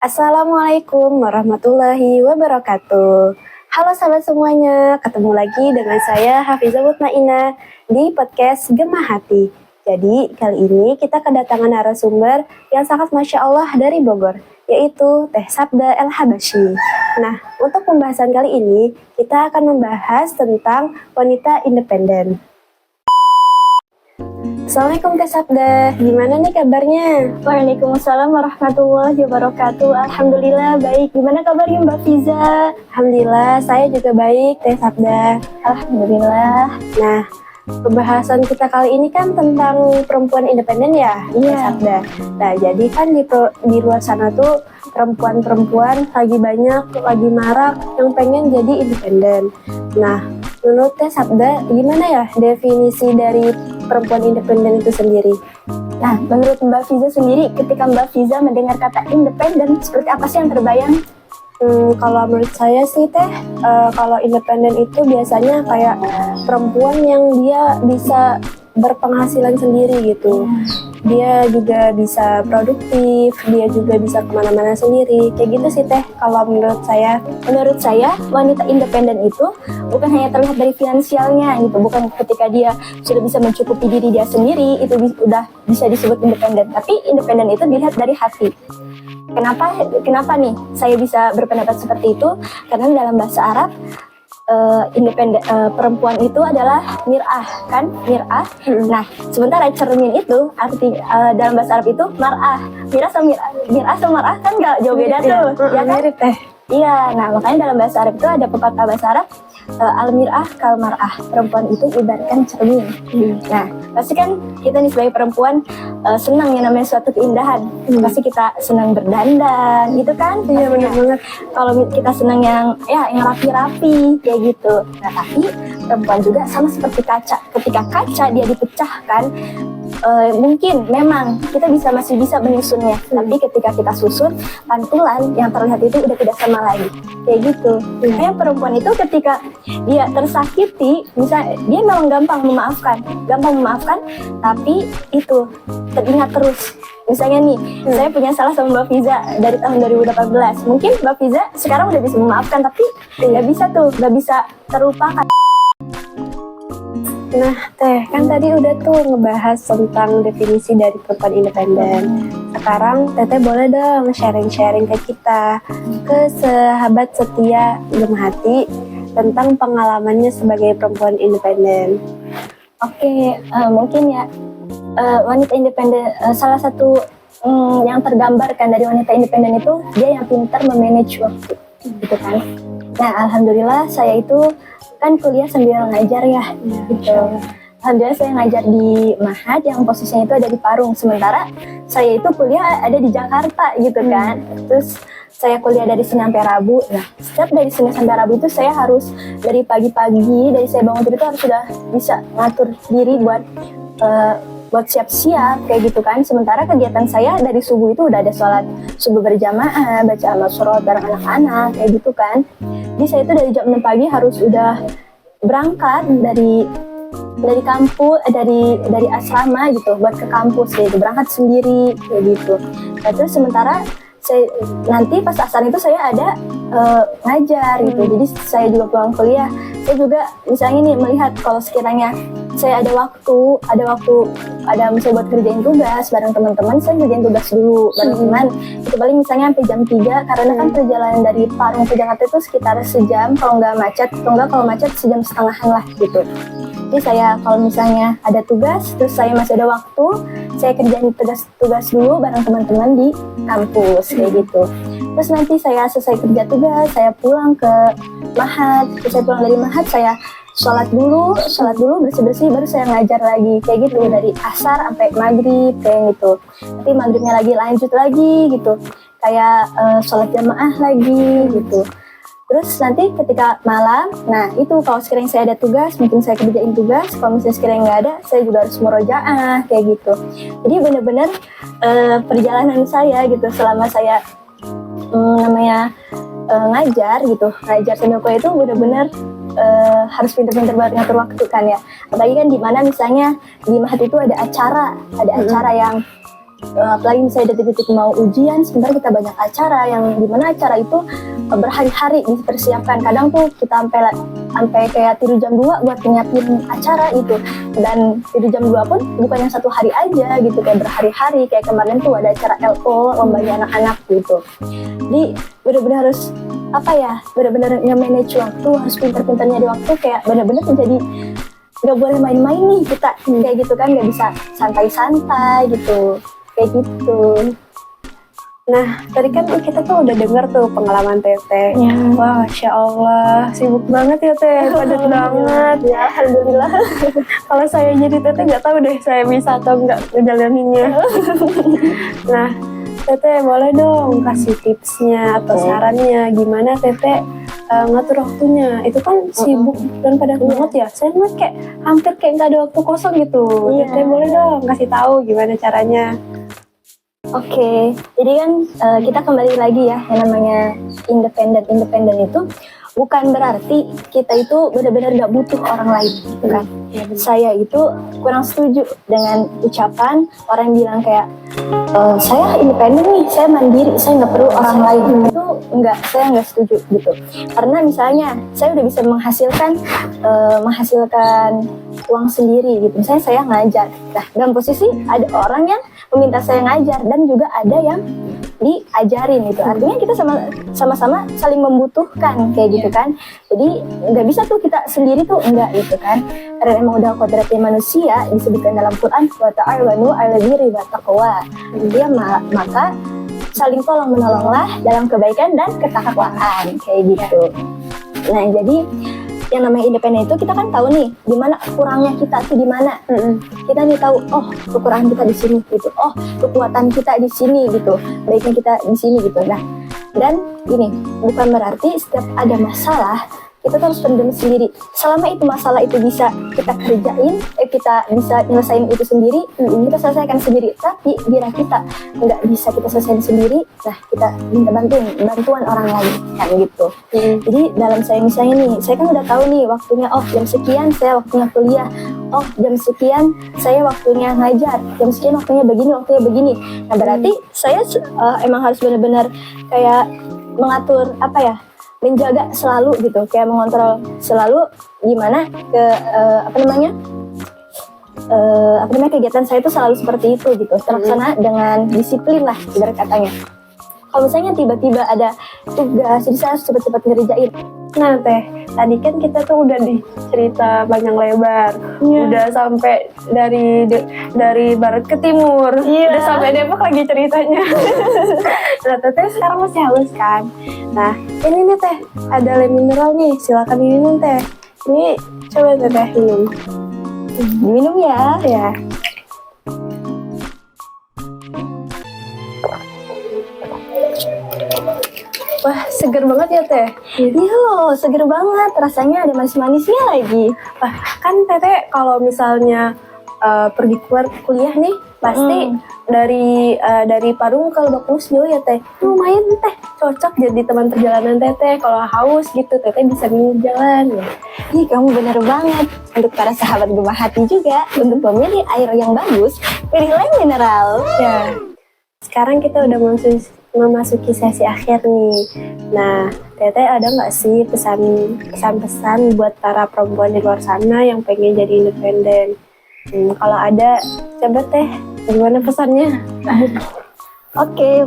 Assalamualaikum warahmatullahi wabarakatuh. Halo sahabat semuanya, ketemu lagi dengan saya Hafizah Mutmainah di podcast Gemah Hati. Jadi kali ini kita kedatangan narasumber yang sangat Masya Allah dari Bogor, yaitu Teh Sabda El Habasyi. Nah, untuk pembahasan kali ini kita akan membahas tentang wanita independen. Assalamualaikum Teh Sabda, gimana nih kabarnya? Waalaikumsalam warahmatullahi wabarakatuh. Alhamdulillah baik. Gimana kabarnya Mbak Fiza? Alhamdulillah, saya juga baik Teh Sabda. Alhamdulillah. Nah, pembahasan kita kali ini kan tentang perempuan independen ya, Teh Sabda. Nah, jadi kan di luar sana tuh perempuan-perempuan lagi banyak, lagi marak yang pengen jadi independen. Nah, menurut Teh Sabda, gimana ya definisi dari perempuan independen itu sendiri? Nah, menurut Mbak Fiza sendiri, ketika Mbak Fiza mendengar kata independen, seperti apa sih yang terbayang? Kalau menurut saya sih Teh, kalau independen itu biasanya kayak perempuan yang dia bisa berpenghasilan sendiri gitu. Dia juga bisa produktif, dia juga bisa kemana-mana sendiri. Kayak gitu sih Teh, kalau menurut saya. Menurut saya, wanita independen itu bukan hanya terlihat dari finansialnya gitu, bukan ketika dia sudah bisa mencukupi diri dia sendiri, itu udah bisa disebut independen. Tapi independen itu dilihat dari hati. Kenapa nih saya bisa berpendapat seperti itu? Karena dalam bahasa Arab perempuan itu adalah mir'ah, kan? Mir'ah. Nah, sementara cermin itu arti dalam bahasa Arab itu mar'ah. Mir'ah sama mar'ah kan nggak jauh beda tuh, ya kan? Mirip Teh. Iya, nah makanya dalam bahasa Arab itu ada pepatah bahasa Arab al-mir'ah kal mar'ah, perempuan itu ibaratkan cermin. Nah, pasti kan kita nih sebagai perempuan senang yang namanya suatu keindahan. Pasti kita senang berdandan, gitu kan? Iya, benar banget. Kalau kita senang yang rapi-rapi kayak gitu. Nah, tapi perempuan juga sama seperti kaca. Ketika kaca dia dipecahkan, mungkin memang kita masih bisa menyusunnya, tapi ketika kita susun, pantulan yang terlihat itu udah tidak sama lagi, kayak gitu. Kayak perempuan itu ketika dia tersakiti, misalnya dia memang gampang memaafkan, tapi itu teringat terus. Misalnya nih, saya punya salah sama Mbak Fiza dari tahun 2018. Mungkin Mbak Fiza sekarang udah bisa memaafkan, tapi nggak bisa terlupakan. Nah Teh, kan tadi udah tuh ngebahas tentang definisi dari perempuan independen. Sekarang Teteh boleh dong sharing-sharing ke kita, ke sahabat setia Gemah Hati, tentang pengalamannya sebagai perempuan independen. Oke, mungkin ya wanita independen, salah satu yang tergambarkan dari wanita independen itu dia yang pintar memanage waktu, gitu kan. Nah, alhamdulillah saya itu kan kuliah sambil ngajar ya, gitu. Alhamdulillah saya ngajar di Mahad yang posisinya itu ada di Parung, sementara saya itu kuliah ada di Jakarta gitu kan. Terus saya kuliah dari Senin sampai Rabu. Nah, setiap dari Senin sampai Rabu itu saya harus dari pagi-pagi, dari saya bangun tidur itu harus sudah bisa ngatur diri buat siap-siap kayak gitu kan. Sementara kegiatan saya dari subuh itu udah ada sholat subuh berjamaah, baca al-surah bareng anak-anak kayak gitu kan. Jadi saya itu dari jam 6 pagi harus udah berangkat dari kampus, dari asrama gitu buat ke kampus kayak gitu, berangkat sendiri kayak gitu. Nah, terus sementara saya nanti pas asar itu saya ada ngajar gitu. Jadi saya juga pulang kuliah, saya juga misalnya nih melihat kalau sekiranya saya ada misalnya buat kerjain tugas bareng teman-teman, saya kerjain tugas dulu bareng teman. Itu paling misalnya sampai jam 3, karena kan perjalanan dari Parung ke Jakarta itu sekitar sejam kalau nggak macet, kalau macet sejam setengahan lah gitu. Jadi saya kalau misalnya ada tugas, terus saya masih ada waktu, saya kerjain tugas dulu bareng teman-teman di kampus kayak gitu. Terus nanti saya selesai kerja tugas, saya pulang ke Mahad. Terus saya pulang dari Mahad, saya sholat dulu bersih-bersih, baru saya ngajar lagi kayak gitu dari asar sampai maghrib kayak gitu. Nanti maghribnya lagi lanjut lagi gitu, kayak sholat jamaah lagi gitu. Terus nanti ketika malam, nah itu kalau sekiranya saya ada tugas, mungkin saya kerjain tugas. Kalau misalnya sekiranya nggak ada, saya juga harus murojaah kayak gitu. Jadi benar-benar perjalanan saya gitu selama saya ngajar sambil kuliah itu benar-benar harus pintar-pintar banget ngatur waktu kan ya. Apalagi kan di mana misalnya di Mahad itu ada acara yang apalagi misalnya detik-detik mau ujian, sebentar kita banyak acara yang dimana acara itu berhari-hari dipersiapkan. Kadang tuh kita sampai kayak tidur jam 2 buat nyiapin acara itu, dan tidur jam 2 pun bukan yang satu hari aja gitu, kayak berhari-hari. Kayak kemarin tuh ada acara LO, lombanya anak-anak gitu. Jadi benar-benar harus benar-benar nge-manage waktu, harus pintar-pintar nyari waktu, kayak benar-benar jadi nggak boleh main-main nih kita, kayak gitu kan, nggak bisa santai-santai gitu, kayak gitu. Nah, tadi kan kita tuh udah denger tuh pengalaman Teteh. Ya. Wah, Masya Allah, sibuk banget ya Teh, padat banget. Ya, alhamdulillah. Kalau saya jadi Teteh nggak tahu deh saya bisa atau nggak ngejalaninnya. Nah, Teteh boleh dong kasih tipsnya atau sarannya gimana Teteh ngatur waktunya. Itu kan sibuk dan padat banget ya. Saya ngeliat kayak hampir kayak nggak ada waktu kosong gitu. Iya. Teteh boleh dong kasih tahu gimana caranya. Oke, jadi kan kita kembali lagi ya, yang namanya independen itu bukan berarti kita itu benar-benar nggak butuh orang lain, gitu kan? Saya itu kurang setuju dengan ucapan orang yang bilang kayak saya independen nih, saya mandiri, saya nggak perlu orang lain. Itu saya nggak setuju gitu. Karena misalnya saya udah bisa menghasilkan uang sendiri gitu. Misalnya saya ngajar, nah dalam posisi ada orang yang meminta saya ngajar dan juga ada yang diajarin gitu. Artinya kita sama-sama saling membutuhkan kayak gitu kan. Jadi nggak bisa tuh kita sendiri tuh enggak gitu kan. Karena emang udah kodratnya manusia, disebutkan dalam Quran wa ta'awanu 'alal birri wat taqwa. Dia maka saling tolong menolonglah dalam kebaikan dan ketakwaan kayak gitu. Nah, jadi yang namanya independen itu kita kan tahu nih di mana kurangnya kita tuh di mana. Kita nih tahu, oh kekurangan kita di sini gitu. Oh, kekuatan kita di sini gitu. Baiknya kita di sini gitu. Nah, dan ini bukan berarti setiap ada masalah kita harus pendam sendiri. Selama itu masalah itu bisa kita kerjain, kita bisa nyelesain itu sendiri, kita selesaikan sendiri. Tapi bila kita nggak bisa kita selesaikan sendiri, nah kita minta bantuan orang lain kan gitu. Jadi dalam saya misalnya nih, saya kan udah tahu nih waktunya, oh jam sekian saya waktunya kuliah, oh jam sekian saya waktunya ngajar, jam sekian waktunya begini. Nah berarti saya emang harus benar-benar kayak mengatur menjaga selalu gitu, kayak mengontrol selalu gimana kegiatan saya itu selalu seperti itu gitu, terlaksana dengan disiplin lah ibarat katanya. Kalau misalnya tiba-tiba ada tugas, jadi saya harus cepat-cepat ngerjain. Nah Teh, tadi kan kita tuh udah cerita panjang lebar, udah sampai dari barat ke timur, udah sampai Depok lagi ceritanya. Nah Teteh sekarang masih halus kan? Nah ini nih Teh, ada lem mineral nih, silakan diminum Teh. Ini coba Teteh minum. Diminum ya. Ya. Wah, seger banget ya Teh. Iya loh, seger banget. Rasanya ada manis-manisnya lagi. Wah, kan Teteh kalau misalnya pergi keluar kuliah nih, pasti dari Parung ke Lebak Bulus jauh ya Teh. Lumayan Teh, cocok jadi teman perjalanan Teteh. Kalau haus gitu, Teteh bisa minum jalan ya. Ih, kamu bener banget. Untuk para sahabat Gemah Hati juga, untuk memilih air yang bagus, pilih lem mineral. Ya, sekarang kita udah memasuki sesi akhir nih. Nah, Teteh ada nggak sih pesan-pesan buat para perempuan di luar sana yang pengen jadi independen? Kalau ada, coba Teh, gimana pesannya? Oke,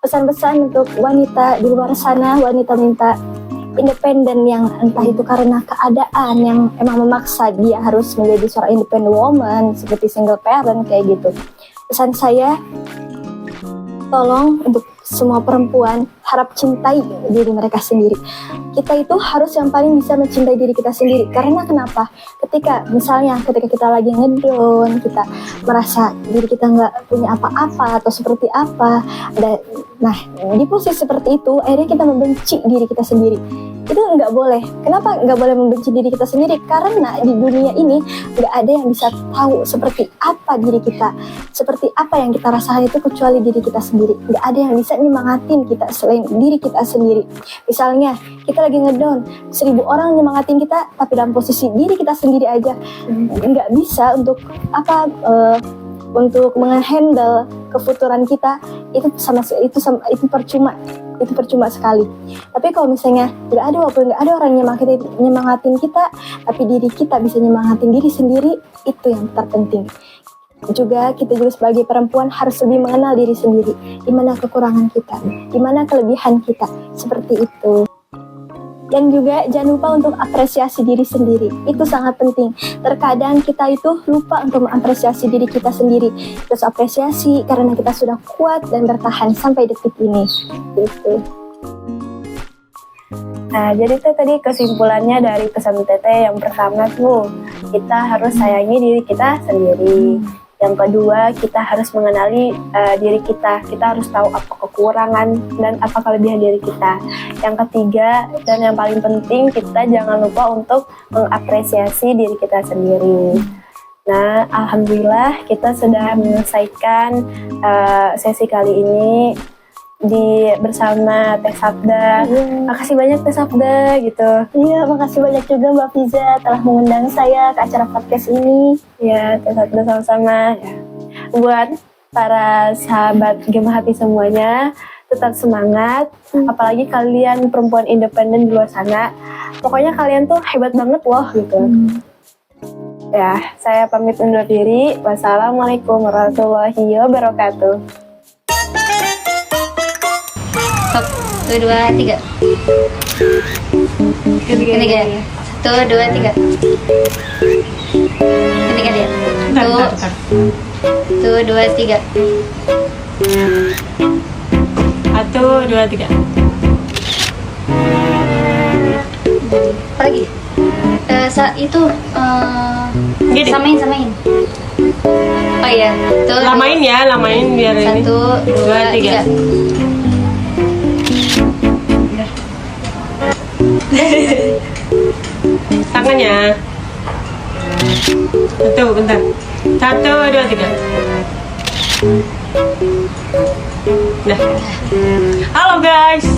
pesan-pesan untuk wanita di luar sana, wanita minta independen yang entah itu karena keadaan yang emang memaksa dia harus menjadi seorang independent woman, seperti single parent kayak gitu. Pesan saya, tolong untuk semua perempuan harap cintai diri mereka sendiri. Kita itu harus yang paling bisa mencintai diri kita sendiri. Karena kenapa? Ketika kita lagi ngedown, kita merasa diri kita nggak punya apa-apa atau seperti apa, nah di posisi seperti itu akhirnya kita membenci diri kita sendiri. Itu nggak boleh. Kenapa nggak boleh membenci diri kita sendiri? Karena di dunia ini nggak ada yang bisa tahu seperti apa diri kita, seperti apa yang kita rasakan itu kecuali diri kita sendiri. Nggak ada yang bisa nyemangatin kita selain diri kita sendiri. Misalnya kita lagi ngedown, 1000 orang nyemangatin kita, tapi dalam posisi diri kita sendiri aja nggak bisa untuk untuk menghandle kefuturan kita, itu percuma sekali. Tapi kalau misalnya nggak ada orang nyemangatin kita, tapi diri kita bisa nyemangatin diri sendiri, itu yang terpenting. Juga kita juga sebagai perempuan harus lebih mengenal diri sendiri, di mana kekurangan kita, di mana kelebihan kita, seperti itu. Dan juga jangan lupa untuk apresiasi diri sendiri, itu sangat penting. Terkadang kita itu lupa untuk mengapresiasi diri kita sendiri. Terus apresiasi karena kita sudah kuat dan bertahan sampai detik ini. Gitu. Nah, jadi itu tadi kesimpulannya dari pesan Teteh. Yang pertama tuh, kita harus sayangi diri kita sendiri. Yang kedua, kita harus mengenali diri kita. Kita harus tahu apa kekurangan dan apa kelebihan diri kita. Yang ketiga, dan yang paling penting, kita jangan lupa untuk mengapresiasi diri kita sendiri. Nah, alhamdulillah kita sudah menyelesaikan sesi kali ini bersama Teh Sabda. Makasih banyak Teh Sabda gitu. Iya, makasih banyak juga Mbak Fiza telah mengundang saya ke acara podcast ini. Ya, Teh Sabda sama-sama. Ya. Buat para sahabat Gemah Hati semuanya, tetap semangat. Apalagi kalian perempuan independen di luar sana. Pokoknya kalian tuh hebat banget loh gitu. Ya, saya pamit undur diri. Wassalamualaikum warahmatullahi wabarakatuh. 1, 2, 3. Ketiga. 1, 2, 3. Ketiga dia. 1, 2, 3. 1, 2, 3. Apa lagi? Itu Gini. samain. Oh iya. Lamain biar ini. 1, 2, 3. Tangannya. Bentar. 1, 2, 3. Nah. Halo guys.